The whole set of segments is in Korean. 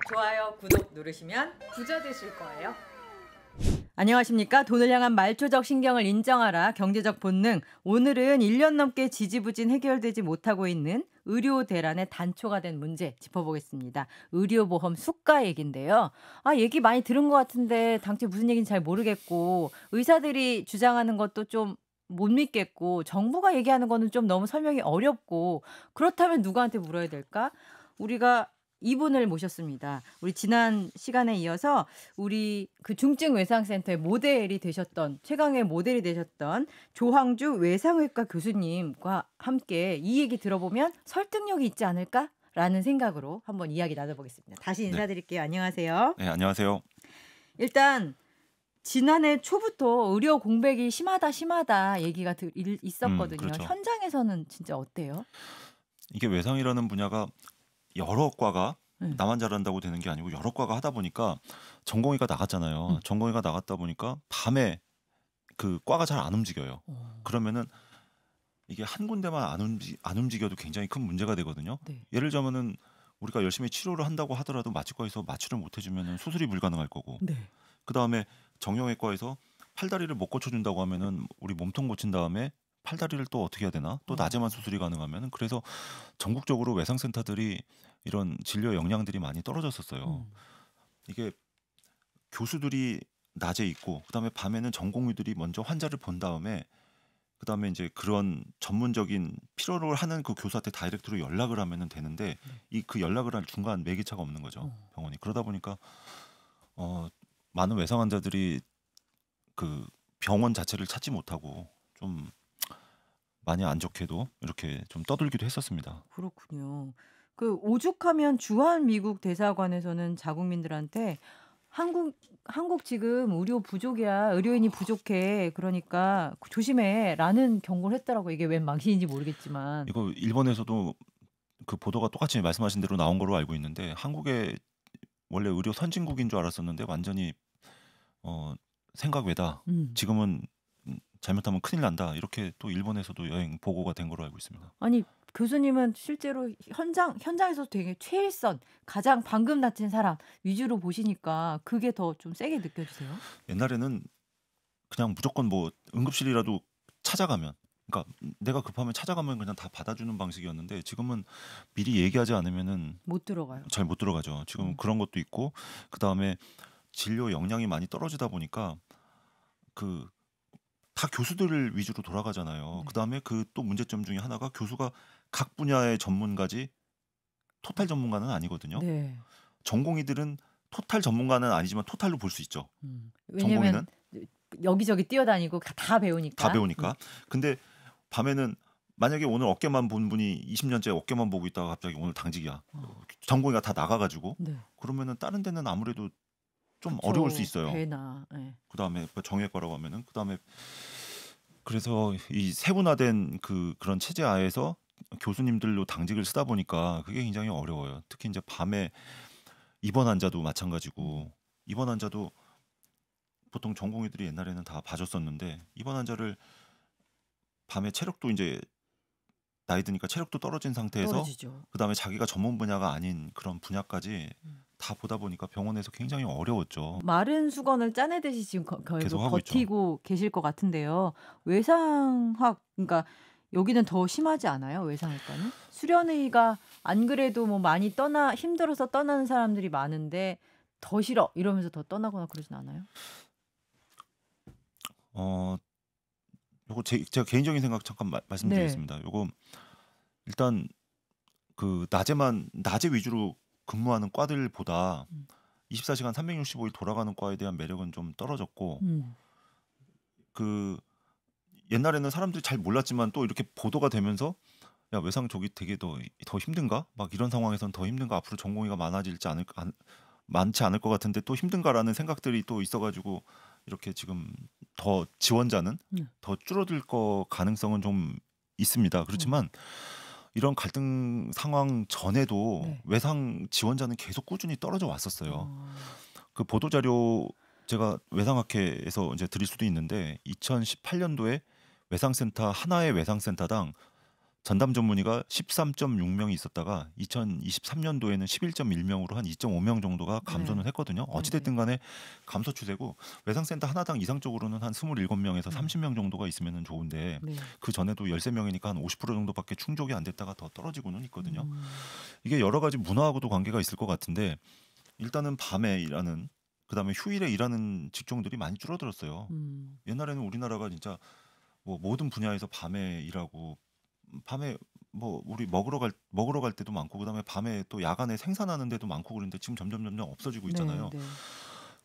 좋아요, 구독 누르시면 부자 되실 거예요. 안녕하십니까? 돈을 향한 말초적 신경을 인정하라 경제적 본능. 오늘은 1년 넘게 지지부진 해결되지 못하고 있는 의료 대란의 단초가 된 문제 짚어보겠습니다. 의료보험 수가 얘기인데요. 얘기 많이 들은 것 같은데 당최 무슨 얘기인지 잘 모르겠고 의사들이 주장하는 것도 좀 못 믿겠고 정부가 얘기하는 거는 좀 너무 설명이 어렵고 그렇다면 누구한테 물어야 될까? 우리가 이분을 모셨습니다. 우리 지난 시간에 이어서 우리 그 중증 외상센터의 모델이 되셨던 최강의 모델이 되셨던 조항주 외상외과 교수님과 함께 이 얘기 들어보면 설득력이 있지 않을까라는 생각으로 한번 이야기 나눠보겠습니다. 다시 인사드릴게요. 안녕하세요. 네, 안녕하세요. 일단 지난해 초부터 의료 공백이 심하다 얘기가 있었거든요. 그렇죠. 현장에서는 진짜 어때요? 이게 외상이라는 분야가 여러 과가 네. 나만 잘한다고 되는 게 아니고 여러 과가 하다 보니까 전공의가 나갔잖아요. 전공의가 나갔다 보니까 밤에 그 과가 잘 안 움직여요. 그러면은 이게 한 군데만 안 움직여도 굉장히 큰 문제가 되거든요. 네. 예를 들자면은 우리가 열심히 치료를 한다고 하더라도 마취과에서 마취를 못 해주면은 수술이 불가능할 거고, 네. 그 다음에 정형외과에서 팔다리를 못 고쳐준다고 하면은 우리 몸통 고친 다음에 팔다리를 또 어떻게 해야 되나? 또 낮에만 수술이 가능하면은, 그래서 전국적으로 외상센터들이 이런 진료 역량들이 많이 떨어졌었어요. 이게 교수들이 낮에 있고 그다음에 밤에는 전공의들이 먼저 환자를 본 다음에 그다음에 이제 그런 전문적인 필요를 하는 그 교수한테 다이렉트로 연락을 하면은 되는데 그 연락을 할 중간 매개차가 없는 거죠, 병원이. 그러다 보니까 많은 외상 환자들이 그 병원 자체를 찾지 못하고 좀 많이 안 좋게도 이렇게 좀 떠들기도 했었습니다. 그렇군요. 그 오죽하면 주한 미국 대사관에서는 자국민들한테 한국 지금 의료 부족이야. 의료인이 부족해. 그러니까 조심해라는 경고를 했더라고. 이게 웬 망신인지 모르겠지만. 이거 일본에서도 그 보도가 똑같이 말씀하신 대로 나온 걸로 알고 있는데, 한국에 원래 의료 선진국인 줄 알았었는데 완전히 생각 외다. 지금은 잘못하면 큰일 난다. 이렇게 또 일본에서도 여행 보고가 된 걸로 알고 있습니다. 아니 교수님은 실제로 현장에서 되게 최일선, 가장 방금 다친 사람 위주로 보시니까 그게 더 좀 세게 느껴지세요? 옛날에는 그냥 무조건 뭐 응급실이라도 찾아가면, 그러니까 내가 급하면 찾아가면 그냥 다 받아주는 방식이었는데, 지금은 미리 얘기하지 않으면은 못 들어가요. 잘 못 들어가죠. 지금 그런 것도 있고, 그 다음에 진료 역량이 많이 떨어지다 보니까 그 다 교수들 위주로 돌아가잖아요. 네. 그 다음에 그 또 문제점 중에 하나가 교수가 각 분야의 전문가지 토탈 전문가는 아니거든요. 네. 전공의들은 토탈 전문가는 아니지만 토탈로 볼 수 있죠. 왜냐면 여기저기 뛰어다니고 다 배우니까. 다 배우니까. 근데 밤에는 만약에 오늘 어깨만 본 분이 20년째 어깨만 보고 있다가 갑자기 오늘 당직이야. 전공의가 다 나가가지고. 네. 그러면은 다른 데는 아무래도 좀 그쵸. 어려울 수 있어요. 배나. 네. 그다음에 정형외과라고 하면은, 그다음에 그래서 이 세분화된 그런 체제 하에서 교수님들로 당직을 쓰다 보니까 그게 굉장히 어려워요. 특히 이제 밤에 입원 환자도 마찬가지고, 입원 환자도 보통 전공의들이 옛날에는 다 봐줬었는데, 입원 환자를 밤에 체력도 이제 나이 드니까 체력도 떨어진 상태에서 떨어지죠. 그다음에 자기가 전문 분야가 아닌 그런 분야까지 다 보다 보니까 병원에서 굉장히 어려웠죠. 마른 수건을 짜내듯이 지금 계속 하고 버티고 계실 것 같은데요. 외상학, 그러니까 여기는 더 심하지 않아요? 외상학과는? 수련의가 안 그래도 뭐 많이 힘들어서 떠나는 사람들이 많은데 더 싫어 이러면서 더 떠나거나 그러진 않아요? 요거 제가 개인적인 생각 잠깐 말씀드리겠습니다. 요거 일단 그 낮에 위주로 근무하는 과들보다 24시간 365일 돌아가는 과에 대한 매력은 좀 떨어졌고, 그 옛날에는 사람들이 잘 몰랐지만 또 이렇게 보도가 되면서 야, 외상 저기 되게 더 힘든가? 막 이런 상황에선 더 힘든가? 앞으로 전공의가 많지 않을 것 같은데 또 힘든가라는 생각들이 또 있어가지고 이렇게 지금 더 지원자는 더 줄어들 거 가능성은 좀 있습니다. 그렇지만 이런 갈등 상황 전에도 외상 지원자는 계속 꾸준히 떨어져 왔었어요. 그 보도 자료 제가 외상학회에서 이제 드릴 수도 있는데, 2018년도에 외상센터 하나의 외상센터당 전담 전문의가 13.6명이 있었다가 2023년도에는 11.1명으로 한 2.5명 정도가 감소는 네. 했거든요. 네네. 어찌됐든 간에 감소 추세고 외상센터 하나당 이상적으로는 한 27명에서 음. 30명 정도가 있으면 좋은데 네. 그 전에도 13명이니까 한 50% 정도밖에 충족이 안 됐다가 더 떨어지고는 있거든요. 음. 이게 여러 가지 문화하고도 관계가 있을 것 같은데 일단은 밤에 일하는 그다음에 휴일에 일하는 직종들이 많이 줄어들었어요. 음. 옛날에는 우리나라가 진짜 뭐 모든 분야에서 밤에 일하고 밤에 뭐 우리 먹으러 갈 때도 많고 그다음에 밤에 또 야간에 생산하는 데도 많고 그런데 지금 점점 없어지고 네 있잖아요. 네.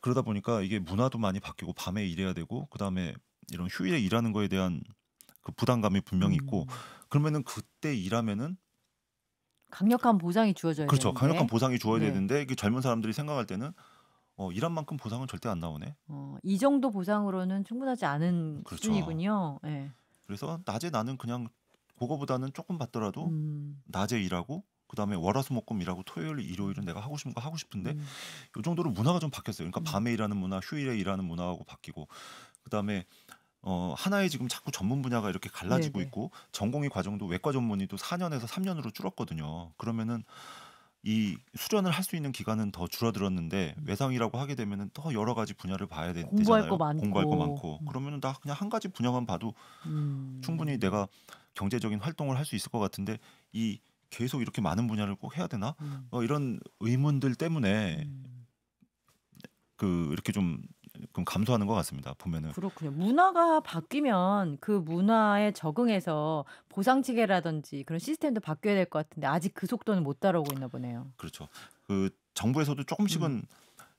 그러다 보니까 이게 문화도 많이 바뀌고 밤에 일해야 되고 그다음에 이런 휴일에 일하는 거에 대한 그 부담감이 분명히 있고 음. 그러면은 그때 일하면은 강력한 보상이 주어져야 그렇죠. 강력한 되는데. 보상이 줘야 네. 되는데 이게 젊은 사람들이 생각할 때는 일한 만큼 보상은 절대 안 나오네. 이 정도 보상으로는 충분하지 않은 그렇죠. 수준이군요. 예. 그래서 낮에 나는 그냥 그거보다는 조금 받더라도 음. 낮에 일하고 그다음에 월화수목금 일하고 토요일 일요일은 음. 내가 하고 싶은 거 하고 싶은데 음. 요 정도로 문화가 좀 바뀌었어요. 그러니까 음. 밤에 일하는 문화, 휴일에 일하는 문화하고 바뀌고 그다음에 하나의 지금 자꾸 전문 분야가 이렇게 갈라지고 네네. 있고 전공의 과정도 외과 전문의도 4년에서 3년으로 줄었거든요. 그러면은 이 수련을 할 수 있는 기간은 더 줄어들었는데 음. 외상이라고 하게 되면은 더 여러 가지 분야를 봐야 공부할 거 되잖아요. 공부할 거 많고. 많고. 그러면은 나 그냥 한 가지 분야만 봐도 충분히 음. 내가 경제적인 활동을 할 수 있을 것 같은데 이 계속 이렇게 많은 분야를 꼭 해야 되나? 음. 이런 의문들 때문에 음. 이렇게 좀 감소하는 것 같습니다. 보면은 그렇군요. 문화가 바뀌면 그 문화에 적응해서 보상 체계라든지 그런 시스템도 바뀌어야 될 것 같은데 아직 그 속도는 못 따라오고 있나 보네요. 그렇죠. 그 정부에서도 음. 조금씩은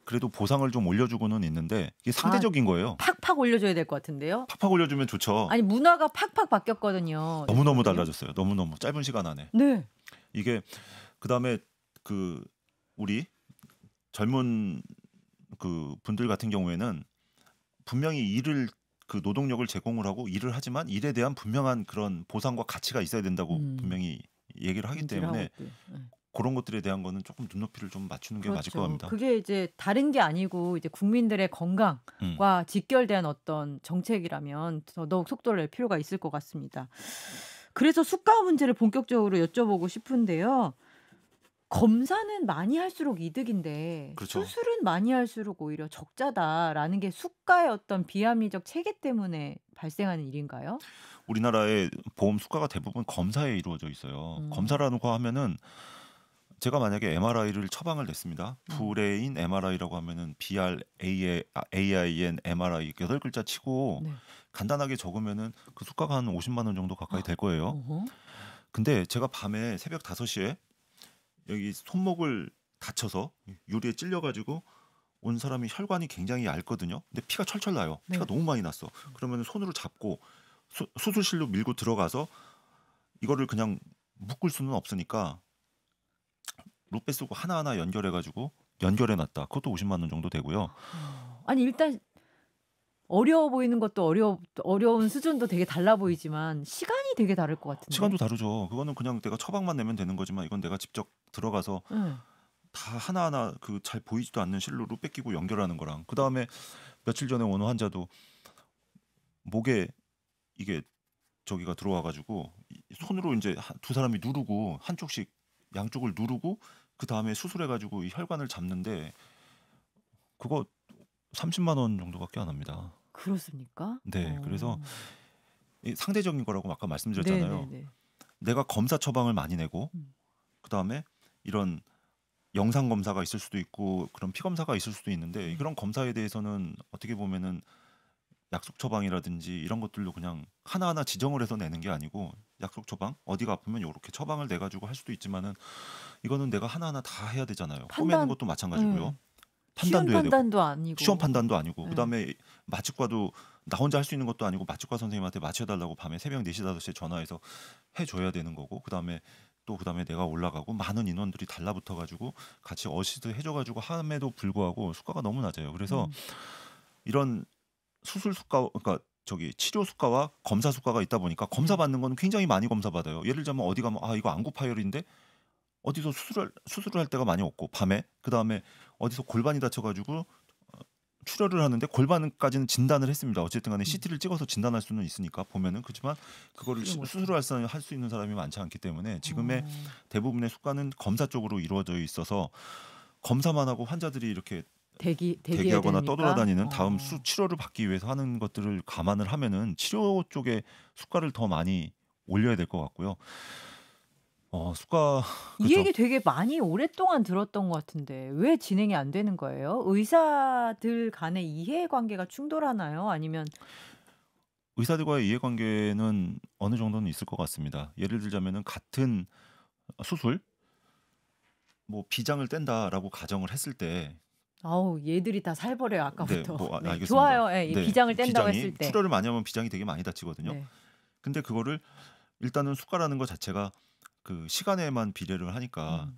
그래도 보상을 좀 올려주고는 있는데 이게 아 상대적인 거예요. 팍팍 올려줘야 될 것 같은데요. 팍팍 올려주면 좋죠. 아니 문화가 팍팍 바뀌었거든요, 너무너무 대표님. 달라졌어요. 너무너무 짧은 시간 안에. 네. 이게 그다음에 그 우리 젊은 그 분들 같은 경우에는 분명히 일을 그 노동력을 제공을 하고 일을 하지만 일에 대한 분명한 그런 보상과 가치가 있어야 된다고 음. 분명히 얘기를 하기 인지를 하고 때문에 있고요. 예. 그런 것들에 대한 거는 조금 눈높이를 좀 맞추는 게 맞을 것 그렇죠. 같습니다. 그게 이제 다른 게 아니고 이제 국민들의 음. 건강과 직결된 어떤 정책이라면 더더욱 속도를 낼 필요가 있을 것 같습니다. 그래서 수가 문제를 본격적으로 여쭤보고 싶은데요. 검사는 많이 할수록 이득인데 그렇죠. 수술은 많이 할수록 오히려 적자다라는 게 수가의 어떤 비합리적 체계 때문에 발생하는 일인가요? 우리나라의 보험 수가가 대부분 검사에 이루어져 있어요. 음. 검사라고 하면은 제가 만약에 MRI를 처방을 냈습니다. 음. 브레인 MRI라고 하면은 BRAIN MRI 8글자 치고 네. 간단하게 적으면은 그 수가가 한 50만 원 정도 가까이 될 거예요. 어허. 근데 제가 밤에 새벽 5시에 여기 손목을 다쳐서 유리에 찔려 가지고 온 사람이 혈관이 굉장히 얇거든요. 근데 피가 철철 나요. 피가 네. 너무 많이 났어. 그러면 손으로 잡고 수술실로 밀고 들어가서 이거를 그냥 묶을 수는 없으니까 루페 쓰고 하나하나 연결해 가지고 연결해 놨다. 그것도 50만 원 정도 되고요. 아니 일단 어려워 보이는 것도 어려운 수준도 되게 달라 보이지만 시간이 되게 다를 것 같은데. 시간도 다르죠. 그거는 그냥 내가 처방만 내면 되는 거지만 이건 내가 직접 들어가서 예. 다 하나하나 그 잘 보이지도 않는 실로 루페 끼고 연결하는 거랑 그다음에 며칠 전에 어느 환자도 목에 이게 저기가 들어와 가지고 손으로 이제 두 사람이 누르고 한쪽씩 양쪽을 누르고 그다음에 수술해 가지고 이 혈관을 잡는데 그거 30만 원 정도밖에 안 합니다. 그렇습니까? 네. 그래서 이 상대적인 거라고 아까 말씀드렸잖아요. 네네네. 내가 검사 처방을 많이 내고 음. 그다음에 이런 영상 검사가 있을 수도 있고 그런 피 검사가 있을 수도 있는데 그런 검사에 대해서는 어떻게 보면은 약속 처방이라든지 이런 것들도 그냥 하나하나 지정을 해서 내는 게 아니고 약속 처방 어디가 아프면 요렇게 처방을 내 가지고 할 수도 있지만은 이거는 내가 하나하나 다 해야 되잖아요. 꼬매는 판단 것도 마찬가지고요. 예. 쉬운 판단도 해야 되고 판단도 아니고. 시험 판단도 아니고 예. 그다음에 마취과도 나 혼자 할 수 있는 것도 아니고 마취과 선생님한테 마취해 달라고 밤에 새벽 4시 5시에 전화해서 해 줘야 되는 거고 그다음에 내가 올라가고 많은 인원들이 달라붙어 가지고 같이 어시스트 해줘 가지고 함에도 불구하고 수가가 너무 낮아요. 그래서 음. 이런 수술 수가 그러니까 저기 치료 수가와 검사 수가가 있다 보니까 검사 네. 받는 건 굉장히 많이 검사 받아요. 예를 들자면 어디 가면 이거 안구 파열인데 어디서 수술을 할 데가 많이 없고 밤에 그다음에 어디서 골반이 다쳐 가지고 출혈을 하는데 골반까지는 진단을 했습니다. 어쨌든 간에 CT를 찍어서 진단할 수는 있으니까 보면은 그렇지만 그거를 수술을 수술을 할 수 있는 사람이 많지 않기 때문에 지금의 어. 대부분의 수가는 검사 쪽으로 이루어져 있어서 검사만 하고 환자들이 이렇게 대기해야 대기하거나 되니까. 떠돌아다니는 다음 치료를 받기 위해서 하는 것들을 감안을 하면은 치료 쪽에 수가를 더 많이 올려야 될 것 같고요. 수가 이 그렇죠. 얘기 되게 많이 오랫동안 들었던 것 같은데 왜 진행이 안 되는 거예요? 의사들 간의 이해관계가 충돌하나요? 아니면 의사들과의 이해관계는 어느 정도는 있을 것 같습니다. 예를 들자면은 같은 수술 뭐 비장을 뗀다라고 가정을 했을 때 아우 얘들이 다 살벌해요 네, 아까부터. 뭐 네, 알겠습니다. 좋아요. 예, 이 네, 비장을 뗀다고 비장이 했을 때. 출혈을 많이 하면 비장이 되게 많이 다치거든요. 네. 근데 그거를 일단은 수가라는 것 자체가 그 시간에만 비례를 하니까 음.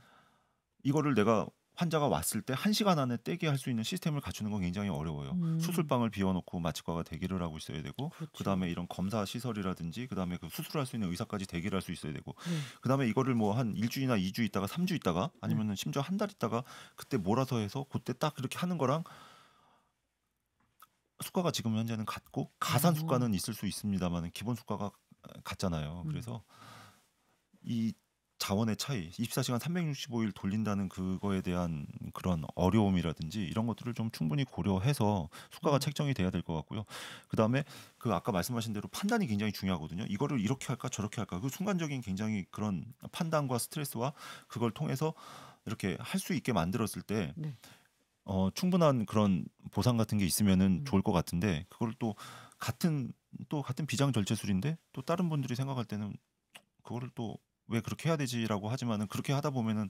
이거를 내가 환자가 왔을 때 1시간 안에 떼게 할 수 있는 시스템을 갖추는 건 굉장히 어려워요. 수술방을 비워놓고 마취과가 대기를 하고 있어야 되고 그렇죠. 그다음에 이런 검사 시설이라든지 그다음에 그 수술할 수 있는 의사까지 대기를 할 수 있어야 되고 네. 그다음에 이거를 뭐 한 일주일이나 2주 있다가 3주 있다가 아니면은 심지어 한 달 있다가 그때 몰아서 해서 그때 딱 그렇게 하는 거랑 수가가 지금 현재는 같고 가산 수가는 있을 수 있습니다만 기본 수가가 같잖아요. 그래서 이 자원의 차이, 24시간 365일 돌린다는 그거에 대한 그런 어려움이라든지 이런 것들을 좀 충분히 고려해서 수가가 책정이 돼야 될 것 같고요. 그다음에 그 아까 말씀하신 대로 판단이 굉장히 중요하거든요. 이거를 이렇게 할까 저렇게 할까 그 순간적인 굉장히 그런 판단과 스트레스와 그걸 통해서 이렇게 할 수 있게 만들었을 때 네. 충분한 그런 보상 같은 게 있으면은 좋을 것 같은데 그걸 또 같은 비장 절제술인데 또 다른 분들이 생각할 때는 그거를 또 왜 그렇게 해야 되지라고 하지만은 그렇게 하다 보면은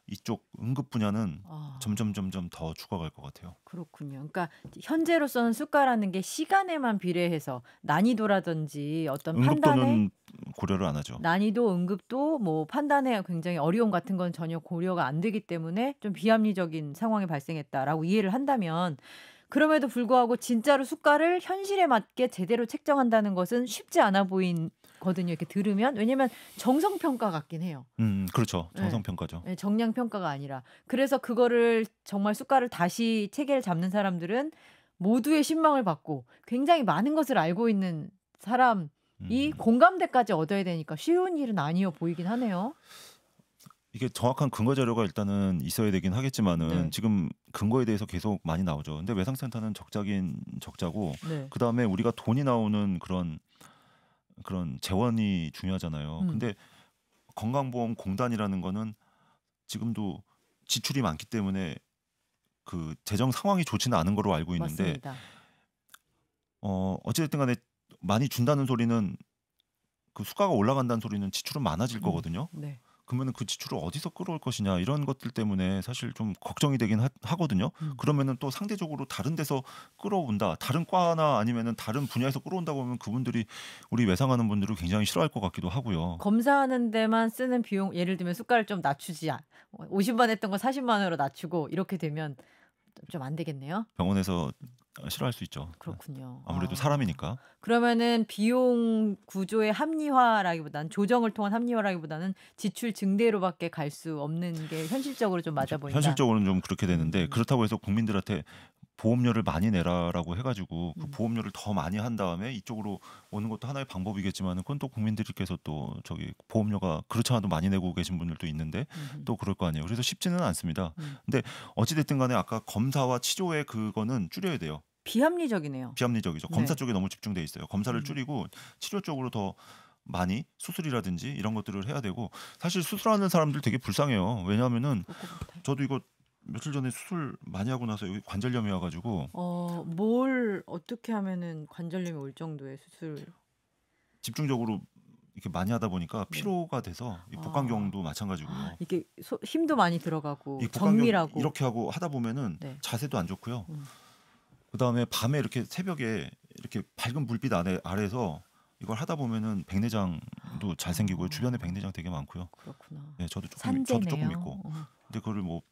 이쪽 응급 분야는 아, 점점 더 죽어갈 것 같아요. 그렇군요. 그러니까 현재로서는 수가라는 게 시간에만 비례해서 난이도라든지 어떤 판단에 응급도는 고려를 안 하죠. 난이도, 응급도 뭐 판단에 굉장히 어려움 같은 건 전혀 고려가 안 되기 때문에 좀 비합리적인 상황이 발생했다라고 이해를 한다면 그럼에도 불구하고 진짜로 수가를 현실에 맞게 제대로 책정한다는 것은 쉽지 않아 보이거든요. 이렇게 들으면. 왜냐면 정성평가 같긴 해요. 그렇죠. 네. 정성평가죠. 네, 정량평가가 아니라. 그래서 그거를 정말 수가를 다시 체계를 잡는 사람들은 모두의 신망을 받고 굉장히 많은 것을 알고 있는 사람이 공감대까지 얻어야 되니까 쉬운 일은 아니어 보이긴 하네요. 이게 정확한 근거 자료가 일단은 있어야 되긴 하겠지만은 네. 지금 근거에 대해서 계속 많이 나오죠. 근데 외상센터는 적자긴 적자고 네. 그다음에 우리가 돈이 나오는 그런 재원이 중요하잖아요. 근데 건강보험공단이라는 거는 지금도 지출이 많기 때문에 그 재정 상황이 좋지는 않은 거로 알고 있는데 맞습니다. 어찌됐든 간에 많이 준다는 소리는 그 수가가 올라간다는 소리는 지출은 많아질 거거든요. 네. 그러면은 그 지출을 어디서 끌어올 것이냐 이런 것들 때문에 사실 좀 걱정이 되긴 하거든요. 그러면은 또 상대적으로 다른 데서 끌어온다. 다른 과나 아니면은 다른 분야에서 끌어온다고 하면 그분들이 우리 외상하는 분들을 굉장히 싫어할 것 같기도 하고요. 검사하는 데만 쓰는 비용 예를 들면 수가를 좀 낮추지. 50만 했던 거 40만 원으로 낮추고 이렇게 되면 좀 안 되겠네요. 병원에서 싫어할 수 있죠. 그렇군요. 아무래도 아. 사람이니까. 그러면은 비용 구조의 합리화라기보다는 조정을 통한 합리화라기보다는 지출 증대로밖에 갈 수 없는 게 현실적으로 좀 맞아 보인다. 현실적으로는 좀 그렇게 되는데 그렇다고 해서 국민들한테 보험료를 많이 내라라고 해가지고 그 보험료를 더 많이 한 다음에 이쪽으로 오는 것도 하나의 방법이겠지만 그건 또 국민들께서 또 저기 보험료가 그렇지 않아도 많이 내고 계신 분들도 있는데 또 그럴 거 아니에요. 그래서 쉽지는 않습니다. 근데 어찌됐든 간에 아까 검사와 치료의 그거는 줄여야 돼요. 비합리적이네요. 비합리적이죠. 네. 검사 쪽에 너무 집중돼 있어요. 검사를 줄이고 치료 쪽으로 더 많이 수술이라든지 이런 것들을 해야 되고 사실 수술하는 사람들 되게 불쌍해요. 왜냐하면은 저도 이거 며칠 전에 수술 많이 하고 나서 여기 관절염이 와가지고 뭘 어떻게 하면은 관절염이 올 정도의 수술? 집중적으로 이렇게 많이 하다 보니까 피로가 돼서 이 복강경도 마찬가지고요. 이게 힘도 많이 들어가고 이 복강경 정밀하고 이렇게 하고 하다 보면은 네. 자세도 안 좋고요. 그다음에 밤에 이렇게 새벽에 이렇게 밝은 불빛 아래에서 이걸 하다 보면은 백내장도 잘 생기고요. 주변에 백내장 되게 많고요. 그렇구나. 네, 저도 산재네요. 조금 있고. 근데 그거를 뭐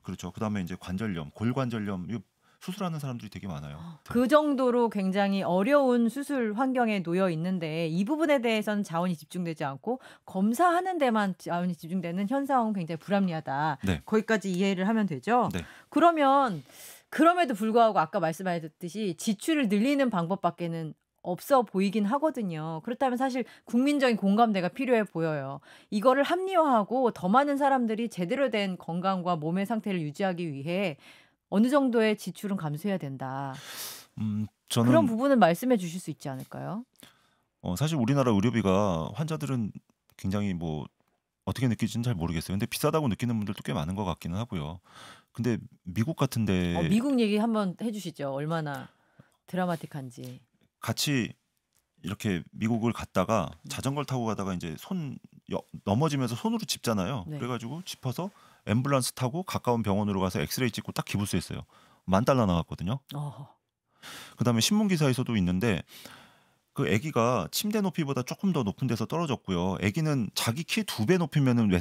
그렇죠. 그다음에 이제 관절염, 골관절염 이거 수술하는 사람들이 되게 많아요. 그 정도로 굉장히 어려운 수술 환경에 놓여 있는데 이 부분에 대해서는 자원이 집중되지 않고 검사하는 데만 자원이 집중되는 현 상황은 굉장히 불합리하다. 네. 거기까지 이해를 하면 되죠. 네. 그러면 그럼에도 불구하고 아까 말씀하셨듯이 지출을 늘리는 방법밖에는 없어 보이긴 하거든요. 그렇다면 사실 국민적인 공감대가 필요해 보여요. 이거를 합리화하고 더 많은 사람들이 제대로 된 건강과 몸의 상태를 유지하기 위해 어느 정도의 지출은 감수해야 된다. 그런 저는 부분은 말씀해 주실 수 있지 않을까요? 사실 우리나라 의료비가 환자들은 굉장히 뭐 어떻게 느끼지는 잘 모르겠어요. 근데 비싸다고 느끼는 분들도 꽤 많은 것 같기는 하고요. 근데 미국 같은데 미국 얘기 한번 해 주시죠. 얼마나 드라마틱한지. 같이 이렇게 미국을 갔다가 음. 자전거를 타고 가다가 이제 넘어지면서 손으로 짚잖아요. 네. 그래가지고 짚어서 앰뷸런스 타고 가까운 병원으로 가서 엑스레이 찍고 딱 기부스했어요. $10,000 나왔거든요. 그다음에 신문 기사에서도 있는데 그 아기가 침대 높이보다 조금 더 높은 데서 떨어졌고요. 아기는 자기 키 2배 높이면은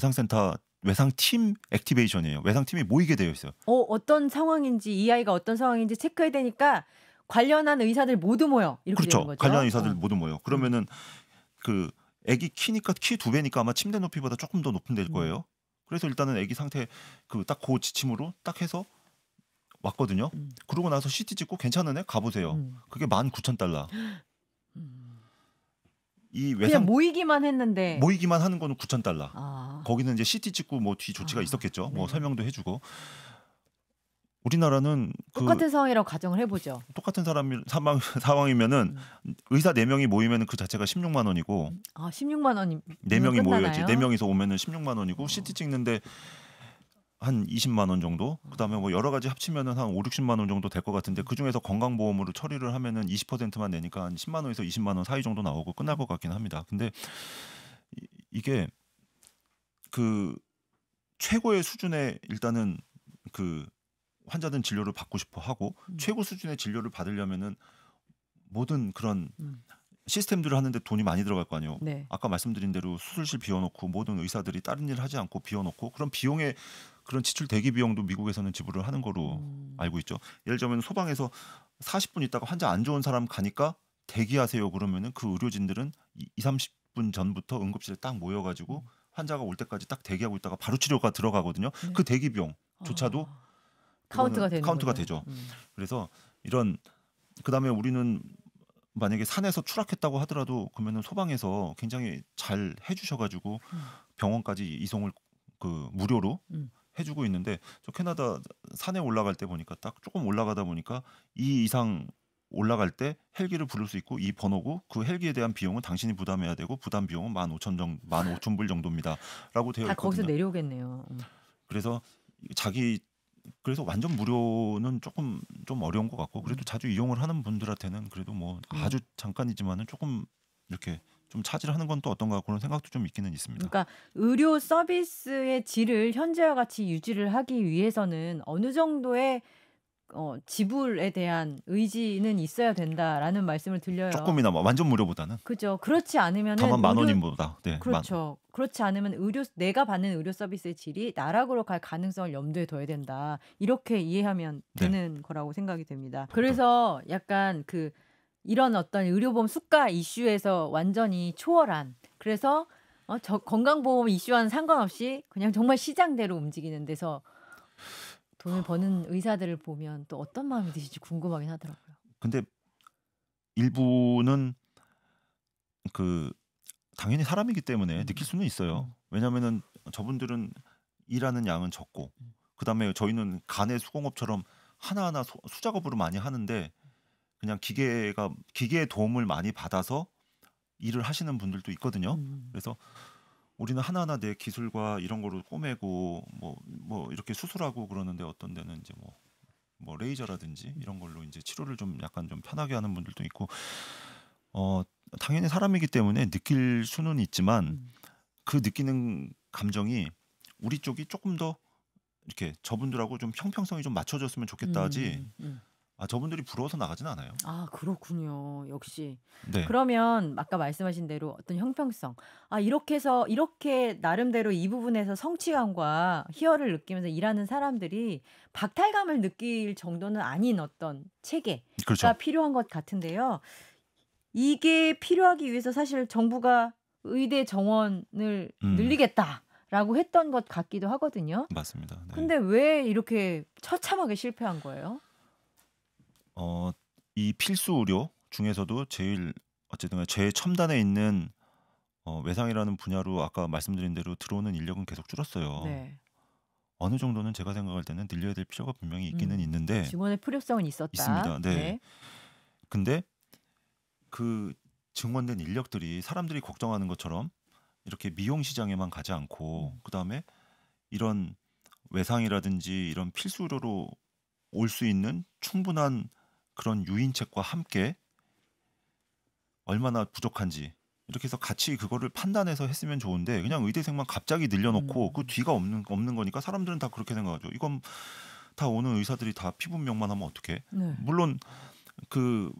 외상팀 액티베이션이에요. 외상팀이 모이게 되어 있어요. 어떤 상황인지 이 아이가 어떤 상황인지 체크해야 되니까 관련한 의사들 모두 모여 이렇게 그렇죠. 되는 거죠. 관련 의사들 모두 모여. 그러면은 그 아기 키니까 키 2배니까 아마 침대 높이보다 조금 더 높은 데일 거예요. 그래서 일단은 아기 상태 딱 그 지침으로 딱 해서 왔거든요. 그러고 나서 CT 찍고 괜찮으네 가보세요. 그게 $19,000. 이 그냥 외상 모이기만 했는데 모이기만 하는 거는 $9,000. 아, 거기는 이제 CT 찍고 뭐 뒤 조치가 있었겠죠. 뭐 네. 설명도 해주고. 우리나라는 똑같은 상황이라고 가정을 해보죠. 똑같은 상황이면은 의사 4명이 모이면은 그 자체가 16만 원이고 16만 원이 4명이 모여야지. 끝나나요? 4명이서 오면은 16만 원이고 CT 찍는데 한 20만 원 정도. 그다음에 뭐 여러 가지 합치면은 한 5, 60만 원 정도 될 것 같은데 그중에서 건강보험으로 처리를 하면은 20%만 내니까 한 10만 원에서 20만 원 사이 정도 나오고 끝날 것 같긴 합니다. 근데 이게 그 최고의 수준의 일단은 그 환자들은 진료를 받고 싶어 하고 최고 수준의 진료를 받으려면은 모든 그런 시스템들을 하는데 돈이 많이 들어갈 거 아니에요. 네. 아까 말씀드린 대로 수술실 비워놓고 모든 의사들이 다른 일 하지 않고 비워놓고 그런 비용의 그런 지출 대기 비용도 미국에서는 지불을 하는 거로 알고 있죠. 예를 들면 소방에서 40분 있다가 환자 안 좋은 사람 가니까 대기하세요 그러면은 그 의료진들은 30분 전부터 응급실에 딱 모여가지고 환자가 올 때까지 딱 대기하고 있다가 바로 치료가 들어가거든요. 네. 그 대기 비용조차도 카운트가 되는 카운트가 거죠. 되죠. 그래서 이런 그다음에 우리는 만약에 산에서 추락했다고 하더라도 그러면은 소방에서 굉장히 잘 해주셔가지고 병원까지 이송을 무료로 해주고 있는데 저 캐나다 산에 올라갈 때 보니까 딱 조금 올라가다 보니까 이 이상 올라갈 때 헬기를 부를 수 있고 이 번호고 그 헬기에 대한 비용은 당신이 부담해야 되고 부담 비용은 15,000불 정도입니다라고 되어 다 거기서 있거든요. 내려오겠네요. 그래서 그래서 완전 무료는 조금 좀 어려운 것 같고 그래도 자주 이용을 하는 분들한테는 그래도 뭐 아주 잠깐이지만은 조금 이렇게 좀 차질하는 건 또 어떤가 그런 생각도 좀 있기는 있습니다. 그러니까 의료 서비스의 질을 현재와 같이 유지를 하기 위해서는 어느 정도의 지불에 대한 의지는 있어야 된다라는 말씀을 들려요. 조금이나마 완전 무료보다는 그죠. 그렇지 않으면은 다만 10,000원인보다 그렇죠. 그렇지 않으면 내가 받는 의료 서비스의 질이 나락으로 갈 가능성을 염두에 둬야 된다. 이렇게 이해하면 되는 거라고 생각이 됩니다. 그래서 약간 이런 어떤 의료보험 수가 이슈에서 완전히 초월한 그래서 저 건강보험 이슈와는 상관없이 그냥 정말 시장대로 움직이는 데서 돈을 버는 의사들을 보면 또 어떤 마음이 드실지 궁금하긴 하더라고요. 근데 일부는 당연히 사람이기 때문에 느낄 수는 있어요. 왜냐하면은 저분들은 일하는 양은 적고 그다음에 저희는 간의 수공업처럼 하나하나 수작업으로 많이 하는데 그냥 기계의 도움을 많이 받아서 일을 하시는 분들도 있거든요. 그래서 우리는 하나하나 내 기술과 이런 거로 꼬매고 뭐 이렇게 수술하고 그러는데 어떤 데는 이제 뭐 레이저라든지 이런 걸로 이제 치료를 좀 약간 좀 편하게 하는 분들도 있고 당연히 사람이기 때문에 느낄 수는 있지만 그 느끼는 감정이 우리 쪽이 조금 더 이렇게 저분들하고 좀 형평성이 좀 맞춰졌으면 좋겠다 하지 저분들이 부러워서 나가진 않아요. 아, 그렇군요. 역시. 네. 그러면 아까 말씀하신 대로 어떤 형평성. 이렇게 해서 이렇게 나름대로 이 부분에서 성취감과 희열을 느끼면서 일하는 사람들이 박탈감을 느낄 정도는 아닌 어떤 체계가 그렇죠. 필요한 것 같은데요. 이게 필요하기 위해서 사실 정부가 의대 정원을 늘리겠다라고 했던 것 같기도 하거든요. 맞습니다. 네. 근데 왜 이렇게 처참하게 실패한 거예요? 어, 이 필수 의료 중에서도 제일 어쨌든 간에 최첨단에 있는 외상이라는 분야로 아까 말씀드린 대로 들어오는 인력은 계속 줄었어요. 네. 어느 정도는 제가 생각할 때는 늘려야 될 필요가 분명히 있기는 있는데 증원의 필요성은 있었다. 있습니다. 네. 네. 근데 그 증원된 인력들이 사람들이 걱정하는 것처럼 이렇게 미용 시장에만 가지 않고 그다음에 이런 외상이라든지 이런 필수 의료로 올 수 있는 충분한 그런 유인책과 함께 얼마나 부족한지 이렇게 해서 같이 그거를 판단해서 했으면 좋은데 그냥 의대생만 갑자기 늘려놓고 그 뒤가 없는 거니까 사람들은 다 그렇게 생각하죠. 이건 다 오는 의사들이 다 피분명만 하면 어떡해? 네. 물론 그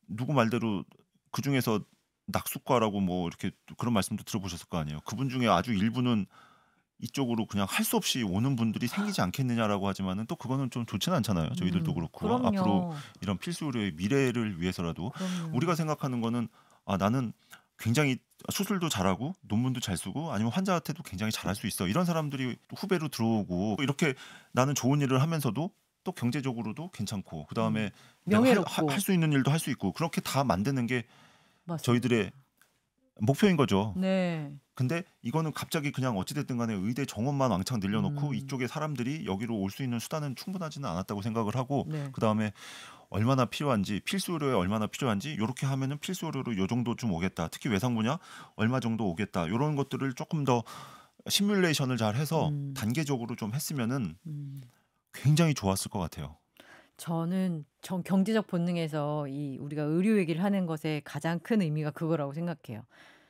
누구 말대로 그 중에서 낙수과라고 뭐 이렇게 그런 말씀도 들어보셨을 거 아니에요. 그분 중에 아주 일부는 이쪽으로 그냥 할 수 없이 오는 분들이 생기지 않겠느냐라고 하지만은 또 그거는 좀 좋지는 않잖아요. 저희들도 그렇고 앞으로 그럼요. 이런 필수 의료의 미래를 위해서라도 그럼요. 우리가 생각하는 거는 나는 굉장히 수술도 잘하고 논문도 잘 쓰고 아니면 환자한테도 굉장히 잘할 수 있어. 이런 사람들이 후배로 들어오고 이렇게 나는 좋은 일을 하면서도 또 경제적으로도 괜찮고 그다음에 내가 명예롭고. 할 수 있는 일도 할 수 있고 그렇게 다 만드는 게 맞습니다. 저희들의 목표인 거죠. 네. 근데 이거는 갑자기 그냥 어찌됐든 간에 의대 정원만 왕창 늘려놓고 음. 이쪽에 사람들이 여기로 올 수 있는 수단은 충분하지는 않았다고 생각을 하고 네. 그다음에 얼마나 필요한지 필수 의료에 얼마나 필요한지 이렇게 하면은 필수 의료로 요 정도 좀 오겠다. 특히 외상 분야 얼마 정도 오겠다. 이런 것들을 조금 더 시뮬레이션을 잘 해서 단계적으로 좀 했으면은 굉장히 좋았을 것 같아요. 저는 경제적 본능에서 우리가 의료 얘기를 하는 것에 가장 큰 의미가 그거라고 생각해요.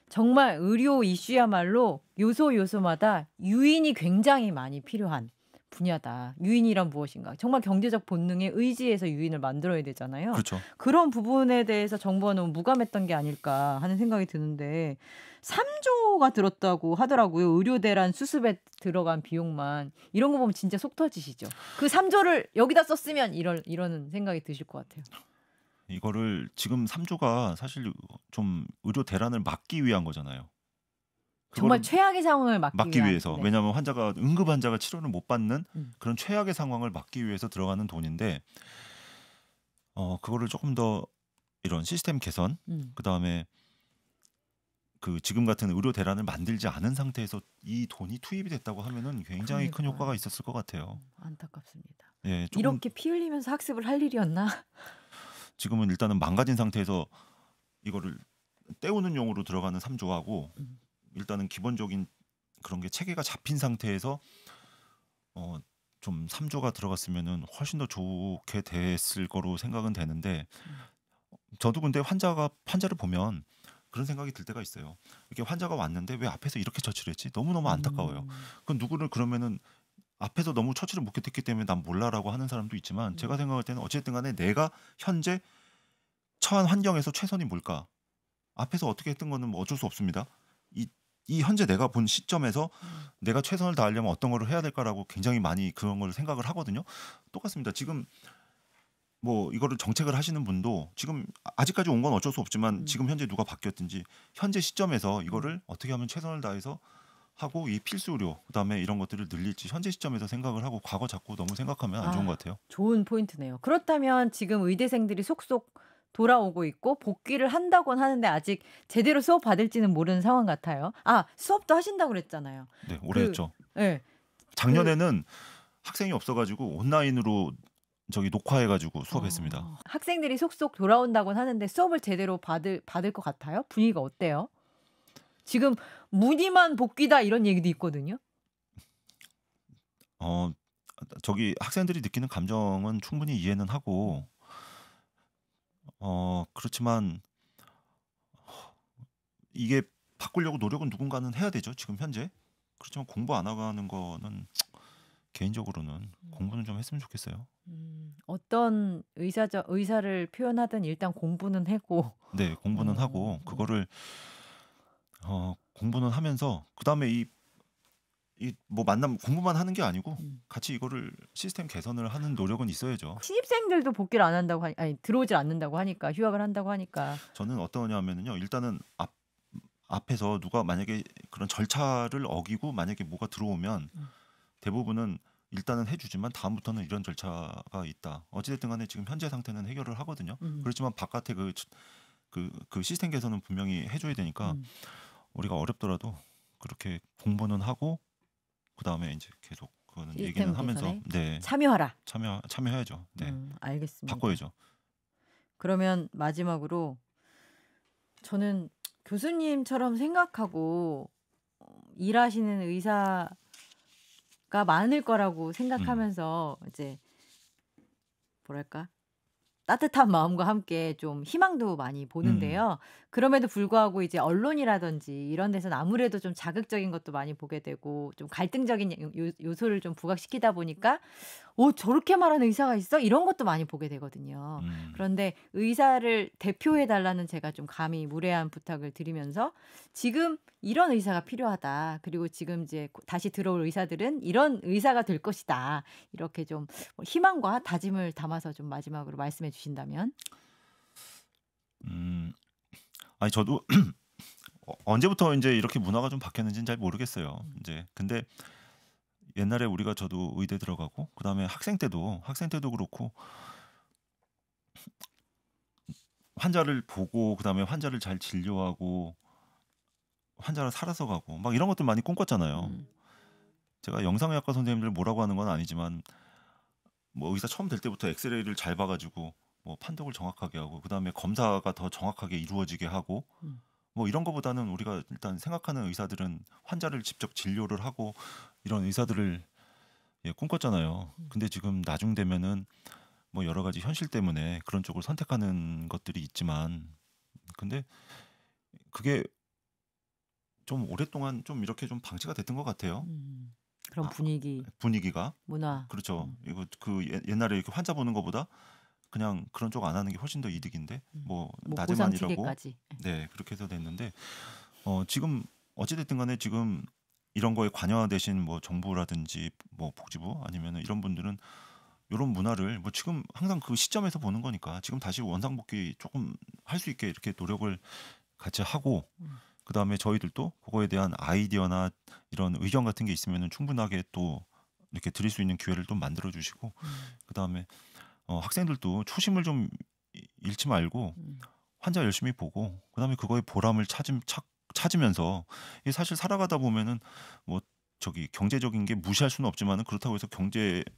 정말 의료 이슈야말로 요소마다 유인이 굉장히 많이 필요한 분야다. 유인이란 무엇인가? 정말 경제적 본능에 의지해서 유인을 만들어야 되잖아요. 그렇죠. 그런 부분에 대해서 정부가 너무 무감했던 게 아닐까 하는 생각이 드는데 3조가 들었다고 하더라고요. 의료대란 수습에 들어간 비용만. 이런 거 보면 진짜 속 터지시죠. 그 3조를 여기다 썼으면 이러는 생각이 드실 것 같아요. 이거를 지금 3조가 사실 좀 의료 대란을 막기 위한 거잖아요. 정말 그거를 최악의 상황을 막기 위한. 위해서. 네. 왜냐하면 응급 환자가 치료를 못 받는 음. 그런 최악의 상황을 막기 위해서 들어가는 돈인데 그거를 조금 더 이런 시스템 개선 그다음에 그 지금 같은 의료 대란을 만들지 않은 상태에서 이 돈이 투입이 됐다고 하면은 굉장히 큰 그러니까요. 효과가 있었을 것 같아요. 안타깝습니다. 예, 조금 이렇게 피 흘리면서 학습을 할 일이었나? 지금은 일단은 망가진 상태에서 이거를 때우는 용으로 들어가는 3조하고 일단은 기본적인 그런 게 체계가 잡힌 상태에서 좀 3조가 들어갔으면은 훨씬 더 좋게 됐을 거로 생각은 되는데 저도 근데 환자를 보면 그런 생각이 들 때가 있어요. 이렇게 환자가 왔는데 왜 앞에서 이렇게 처치를 했지? 너무너무 안타까워요. 그 누구를 그러면은 앞에서 너무 처치를 못했기 때문에 난 몰라라고 하는 사람도 있지만 제가 생각할 때는 어쨌든 간에 내가 현재 처한 환경에서 최선이 뭘까? 앞에서 어떻게 했던 거는 뭐 어쩔 수 없습니다. 이 현재 내가 본 시점에서 내가 최선을 다하려면 어떤 거를 해야 될까라고 굉장히 많이 그런 걸 생각을 하거든요. 똑같습니다. 지금 뭐 이거를 정책을 하시는 분도 지금 아직까지 온 건 어쩔 수 없지만 지금 현재 누가 바뀌었든지 현재 시점에서 이거를 어떻게 하면 최선을 다해서 하고 이 필수 의료 그다음에 이런 것들을 늘릴지 현재 시점에서 생각을 하고 과거 자꾸 너무 생각하면 안 좋은 것 같아요. 좋은 포인트네요. 그렇다면 지금 의대생들이 속속 돌아오고 있고 복귀를 한다고는 하는데 아직 제대로 수업 받을지는 모르는 상황 같아요. 수업도 하신다고 그랬잖아요. 네, 오래 했죠. 네. 작년에는 학생이 없어가지고 온라인으로 저기 녹화해가지고 수업했습니다. 학생들이 속속 돌아온다고는 하는데 수업을 제대로 받을 것 같아요? 분위기가 어때요? 지금 무늬만 복귀다 이런 얘기도 있거든요. 저기 학생들이 느끼는 감정은 충분히 이해는 하고 그렇지만 이게 바꾸려고 노력은 누군가는 해야 되죠. 지금 현재. 그렇지만 공부 안 하고 하는 거는 개인적으로는 공부는 좀 했으면 좋겠어요. 어떤 의사를 표현하든 일단 공부는 하고. 네, 공부는 하고 그거를 공부는 하면서 그다음에 이 뭐 만남 공부만 하는 게 아니고 같이 이거를 시스템 개선을 하는 노력은 있어야죠. 신입생들도 복귀를 안 한다고 들어오질 않는다고 하니까 휴학을 한다고 하니까. 저는 어떠냐면은요. 일단은 앞에서 누가 만약에 그런 절차를 어기고 만약에 뭐가 들어오면 대부분은 일단은 해주지만 다음부터는 이런 절차가 있다. 어찌됐든 간에 지금 현재 상태는 해결을 하거든요. 그렇지만 바깥에 그 시스템 개선은 분명히 해줘야 되니까 우리가 어렵더라도 그렇게 공부는 하고 그 다음에 이제 계속 그거는 얘기는 시스템 하면서 개선에 네 참여하라. 참여해야죠. 네 알겠습니다. 바꿔야죠. 그러면 마지막으로 저는 교수님처럼 생각하고 일하시는 의사가 많을 거라고 생각하면서 이제 뭐랄까 따뜻한 마음과 함께 좀 희망도 많이 보는데요. 그럼에도 불구하고 이제 언론이라든지 이런 데서는 아무래도 좀 자극적인 것도 많이 보게 되고 좀 갈등적인 요소를 좀 부각시키다 보니까 저렇게 말하는 의사가 있어? 이런 것도 많이 보게 되거든요. 그런데 의사를 대표해 달라는 제가 좀 감히 무례한 부탁을 드리면서 지금 이런 의사가 필요하다. 그리고 지금 이제 다시 들어올 의사들은 이런 의사가 될 것이다. 이렇게 좀 희망과 다짐을 담아서 좀 마지막으로 말씀해 주신다면. 아니 저도 언제부터 이제 이렇게 문화가 좀 바뀌었는지는 잘 모르겠어요. 이제 근데 옛날에 저도 의대 들어가고 그다음에 학생 때도 그렇고 환자를 보고 그다음에 환자를 잘 진료하고 환자를 살아서 가고 막 이런 것들 많이 꿈꿨잖아요. 제가 영상의학과 선생님들 뭐라고 하는 건 아니지만 뭐 의사 처음 될 때부터 엑스레이를 잘 봐가지고 뭐 판독을 정확하게 하고 그다음에 검사가 더 정확하게 이루어지게 하고 뭐 이런 거보다는 우리가 일단 생각하는 의사들은 환자를 직접 진료를 하고 이런 의사들을 꿈꿨잖아요. 근데 지금 나중 되면은 뭐 여러 가지 현실 때문에 그런 쪽을 선택하는 것들이 있지만 근데 그게 좀 오랫동안 좀 이렇게 좀 방치가 됐던 것 같아요. 그런 분위기가 문화. 그렇죠. 이거 옛날에 이렇게 환자 보는 것보다 그냥 그런 쪽 안 하는 게 훨씬 더 이득인데 뭐 낮에만 일하고 보상치계까지. 네 그렇게 해서 됐는데 지금 어찌됐든 간에 지금 이런 거에 관여되신 뭐 정부라든지 뭐 복지부 아니면은 이런 분들은 이런 문화를 뭐 지금 항상 그 시점에서 보는 거니까 지금 다시 원상복귀 조금 할 수 있게 이렇게 노력을 같이 하고 그다음에 저희들도 그거에 대한 아이디어나 이런 의견 같은 게 있으면은 충분하게 또 이렇게 드릴 수 있는 기회를 좀 만들어 주시고 그다음에 학생들도 초심을 좀 잃지 말고 환자 열심히 보고 그다음에 그거에 보람을 찾으면서 이게 사실 살아가다 보면은 뭐 저기 경제적인 게 무시할 수는 없지만은 그렇다고 해서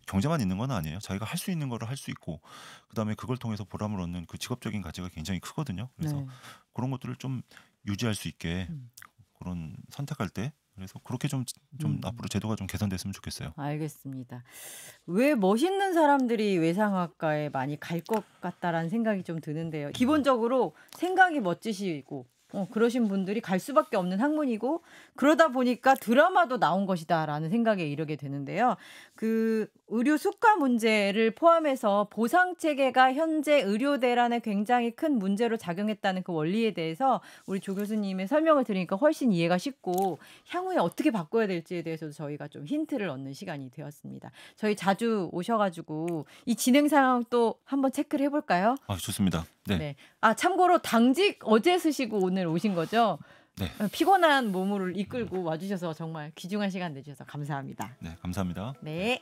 경제만 있는 건 아니에요. 자기가 할 수 있는 거를 할 수 있고 그다음에 그걸 통해서 보람을 얻는 그 직업적인 가치가 굉장히 크거든요. 그래서 네. 그런 것들을 좀 유지할 수 있게 그런 선택할 때 그래서 그렇게 좀 앞으로 제도가 좀 개선됐으면 좋겠어요. 알겠습니다. 왜 멋있는 사람들이 외상학과에 많이 갈 것 같다라는 생각이 좀 드는데요. 기본적으로 생각이 멋지시고 그러신 분들이 갈 수밖에 없는 학문이고 그러다 보니까 드라마도 나온 것이다라는 생각에 이르게 되는데요. 그 의료 수가 문제를 포함해서 보상 체계가 현재 의료 대란에 굉장히 큰 문제로 작용했다는 그 원리에 대해서 우리 조 교수님의 설명을 들으니까 훨씬 이해가 쉽고 향후에 어떻게 바꿔야 될지에 대해서도 저희가 좀 힌트를 얻는 시간이 되었습니다. 저희 자주 오셔가지고 이 진행 상황 또 한번 체크를 해볼까요? 아 좋습니다. 네. 네. 참고로 당직 어제 쓰시고 오늘 오신 거죠? 네. 피곤한 몸을 이끌고 와주셔서 정말 귀중한 시간 내주셔서 감사합니다. 네 감사합니다. 네.